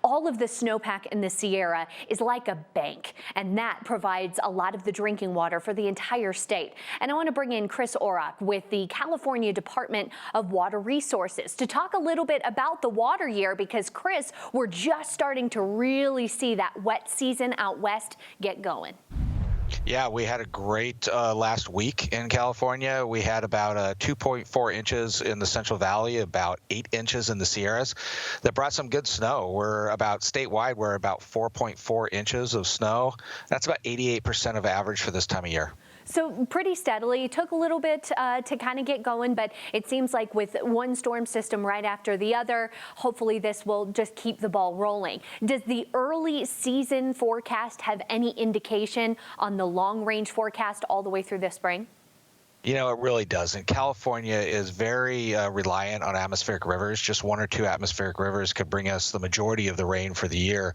All of the snowpack in the Sierra is like a bank, and that provides a lot of the drinking water for the entire state. And I want to bring in Chris Orrock with the California Department of Water Resources to talk a little bit about the water year, because Chris, we're just starting to really see that wet season out west get going. Yeah, we had a great last week in California. We had about 2.4 inches in the Central Valley, about 8 inches in the Sierras. That brought some good snow. Statewide, we're about 4.4 inches of snow. That's about 88% of average for this time of year. So pretty steadily. It took a little bit to kind of get going, but it seems like with one storm system right after the other, hopefully this will just keep the ball rolling. Does the early season forecast have any indication on the long range forecast all the way through the spring? You know, it really doesn't. California is very reliant on atmospheric rivers. Just one or two atmospheric rivers could bring us the majority of the rain for the year.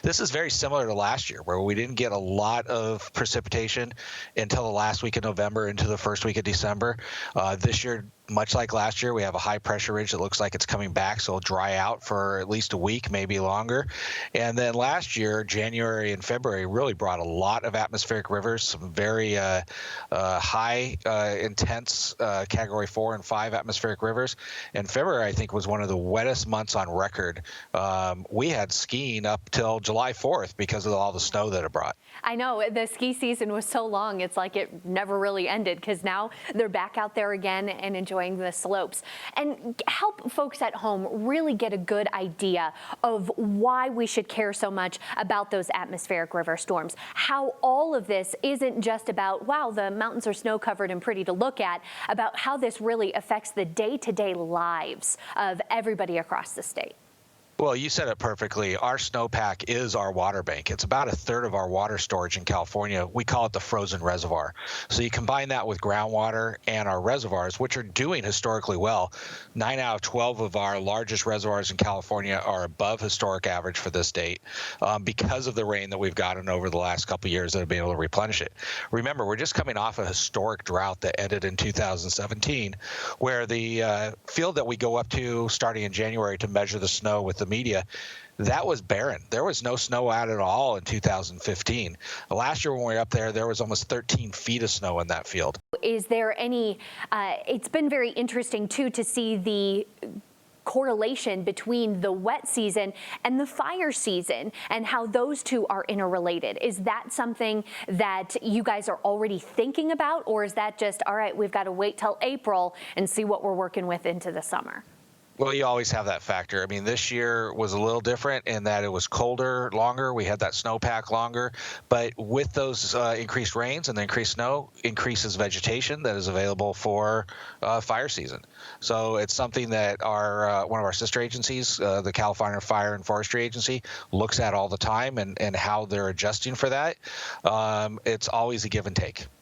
This is very similar to last year, where we didn't get a lot of precipitation until the last week of November into the first week of December. This year, much like last year, we have a high pressure ridge that looks like it's coming back, so it'll dry out for at least a week, maybe longer. And then last year, January and February really brought a lot of atmospheric rivers, some very high, intense Category 4 and 5 atmospheric rivers. And February, I think, was one of the wettest months on record. We had skiing up till July 4th because of all the snow that it brought. I know the ski season was so long, it's like it never really ended, because now they're back out there again and enjoying the slopes. And help folks at home really get a good idea of why we should care so much about those atmospheric river storms. How all of this isn't just about, wow, the mountains are snow covered and pretty to look at, about how this really affects the day-to-day lives of everybody across the state. Well, you said it perfectly. Our snowpack is our water bank. It's about a third of our water storage in California. We call it the frozen reservoir. So you combine that with groundwater and our reservoirs, which are doing historically well. 9 out of 12 of our largest reservoirs in California are above historic average for this date because of the rain that we've gotten over the last couple of years that have been able to replenish it. Remember, we're just coming off a historic drought that ended in 2017, where the field that we go up to starting in January to measure the snow with the media, that was barren. There was no snow out at all in 2015. Last year when we were up there was almost 13 feet of snow in that field. Is there any, it's been very interesting too to see the correlation between the wet season and the fire season and how those two are interrelated. Is that something that you guys are already thinking about, or is that just, all right, we've got to wait till April and see what we're working with into the summer? Well, you always have that factor. I mean, this year was a little different in that it was colder longer. We had that snowpack longer. But with those increased rains and the increased snow, increases vegetation that is available for fire season. So it's something that our one of our sister agencies, the California Fire and Forestry Agency, looks at all the time and how they're adjusting for that. It's always a give and take.